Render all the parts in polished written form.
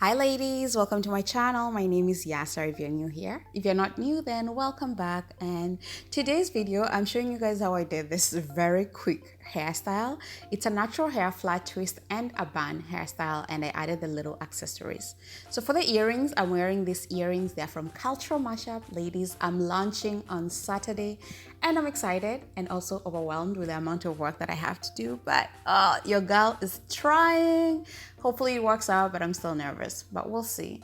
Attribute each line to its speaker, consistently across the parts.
Speaker 1: Hi ladies, welcome to my channel. My name is Yasser if you're new here. If you're not new, then welcome back. And today's video, I'm showing you guys how I did this very quick hairstyle. It's a natural hair flat twist and a bun hairstyle, and I added the little accessories. So for the earrings, I'm wearing these earrings. They're from Cultural Mashup. Ladies, I'm launching on Saturday and I'm excited and also overwhelmed with the amount of work that I have to do, but your girl is trying. Hopefully it works out, but I'm still nervous, but we'll see.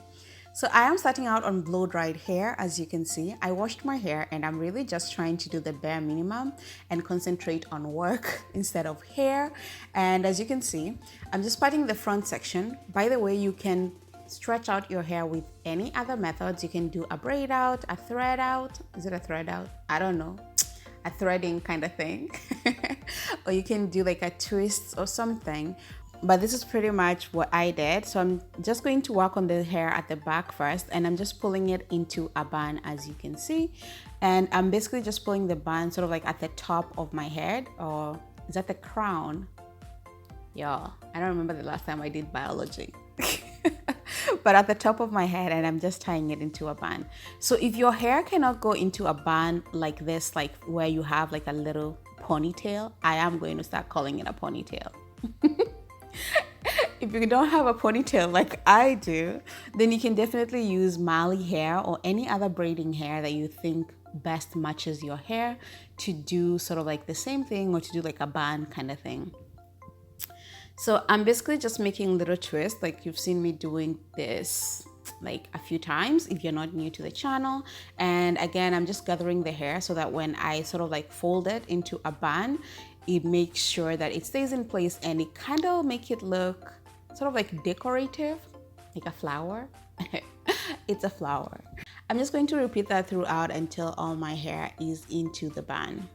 Speaker 1: So I am starting out on blow dried hair. As you can see, I washed my hair and I'm really just trying to do the bare minimum and concentrate on work instead of hair. And as you can see, I'm just parting the front section. By the way, you can stretch out your hair with any other methods. You can do a braid out, a thread out. Is it a thread out? I don't know. A threading kind of thing. Or you can do like a twist or something. But this is pretty much what I did. So I'm just going to work on the hair at the back first, and I'm just pulling it into a bun, as you can see. And I'm basically just pulling the bun sort of like at the top of my head, or is that the crown? Yeah, I don't remember the last time I did biology. But at the top of my head, and I'm just tying it into a bun. So if your hair cannot go into a bun like this, like where you have like a little ponytail, I am going to start calling it a ponytail. If you don't have a ponytail like I do, then you can definitely use Mali hair or any other braiding hair that you think best matches your hair to do sort of like the same thing, or to do like a bun kind of thing. So I'm basically just making little twists, like you've seen me doing this like a few times if you're not new to the channel. And again, I'm just gathering the hair so that when I sort of like fold it into a bun, it makes sure that it stays in place and it kind of make it look sort of like decorative, like a flower. It's a flower. I'm just going to repeat that throughout until all my hair is into the bun.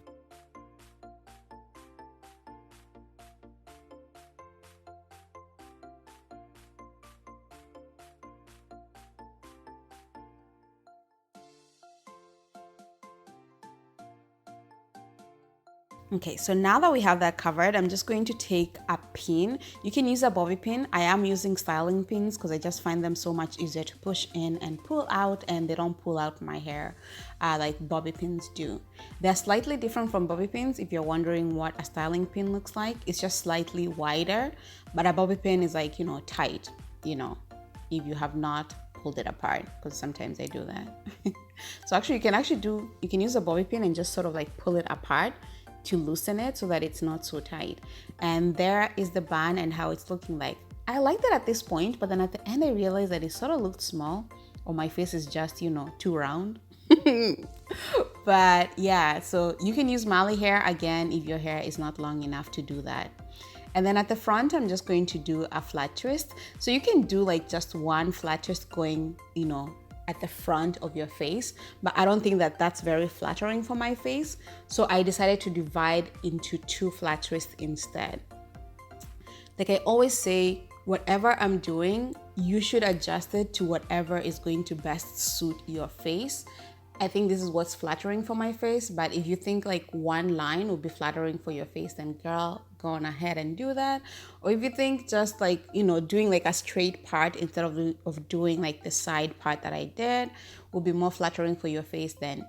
Speaker 1: Okay, so now that we have that covered, I'm just going to take a pin. You can use a bobby pin. I am using styling pins because I just find them so much easier to push in and pull out, and they don't pull out my hair like bobby pins do. They're slightly different from bobby pins. If you're wondering what a styling pin looks like, it's just slightly wider, but a bobby pin is like, tight, if you have not pulled it apart, because sometimes I do that. So actually you can use a bobby pin and just sort of like pull it apart to loosen it so that it's not so tight. And there is the bun and how it's looking like. I liked it at this point, but then at the end I realized that it sort of looked small, or my face is just, too round. But yeah, so you can use Mali hair again if your hair is not long enough to do that. And then at the front, I'm just going to do a flat twist. So you can do like just one flat twist going, at the front of your face, but I don't think that that's very flattering for my face. So I decided to divide into two flat twists instead. Like I always say, whatever I'm doing, you should adjust it to whatever is going to best suit your face. I think this is what's flattering for my face, but if you think like one line would be flattering for your face, then girl, go on ahead and do that. Or if you think just like, doing like a straight part instead of doing like the side part that I did will be more flattering for your face, then,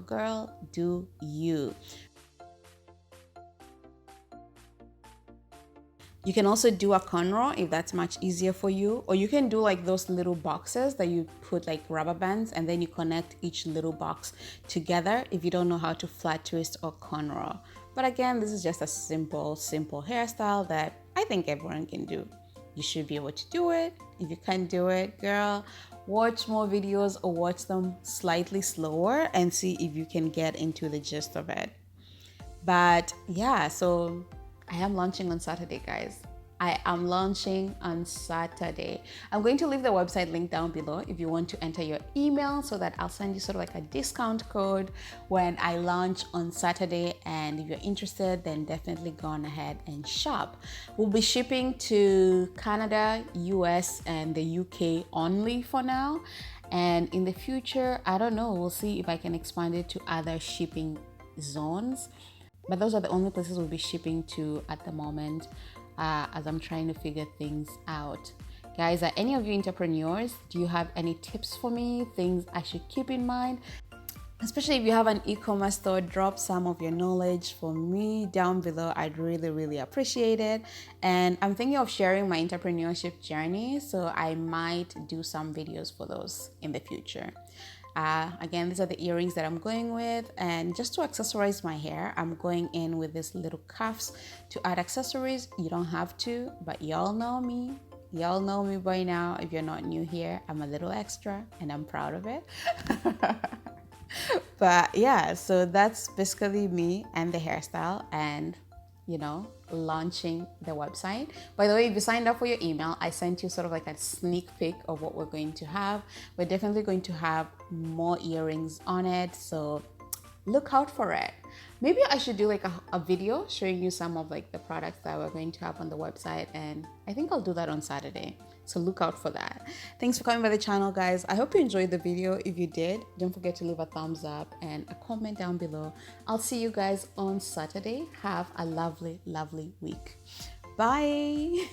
Speaker 1: girl, do you. You can also do a cornrow if that's much easier for you, or you can do like those little boxes that you put like rubber bands and then you connect each little box together if you don't know how to flat twist or cornrow. But again, this is just a simple hairstyle that I think everyone can do. You should be able to do it. If you can't do it, girl, watch more videos or watch them slightly slower and see if you can get into the gist of it. But yeah, so I am launching on Saturday, guys. I am launching on Saturday. I'm going to leave the website link down below if you want to enter your email so that I'll send you sort of like a discount code when I launch on Saturday. And if you're interested, then definitely go on ahead and shop. We'll be shipping to Canada, US, and the UK only for now. And in the future, I don't know, we'll see if I can expand it to other shipping zones. But those are the only places we'll be shipping to at the moment, as I'm trying to figure things out. Guys, are any of you entrepreneurs? Do you have any tips for me? Things I should keep in mind? Especially if you have an e-commerce store, drop some of your knowledge for me down below. I'd really appreciate it. And I'm thinking of sharing my entrepreneurship journey, so I might do some videos for those in the future. Again, these are the earrings that I'm going with, and just to accessorize my hair, I'm going in with these little cuffs to add accessories. You don't have to, but y'all know me. Y'all know me by now. If you're not new here, I'm a little extra and I'm proud of it. But yeah, so that's basically me and the hairstyle and, you know, launching the website. By the way, if you signed up for your email, I sent you sort of like a sneak peek of what we're going to have. We're definitely going to have more earrings on it, so look out for it. Maybe I should do like a video showing you some of like the products that we're going to have on the website, and I think I'll do that on Saturday. So look out for that. Thanks for coming by the channel, guys. I hope you enjoyed the video. If you did, don't forget to leave a thumbs up and a comment down below. I'll see you guys on Saturday. Have a lovely week. Bye.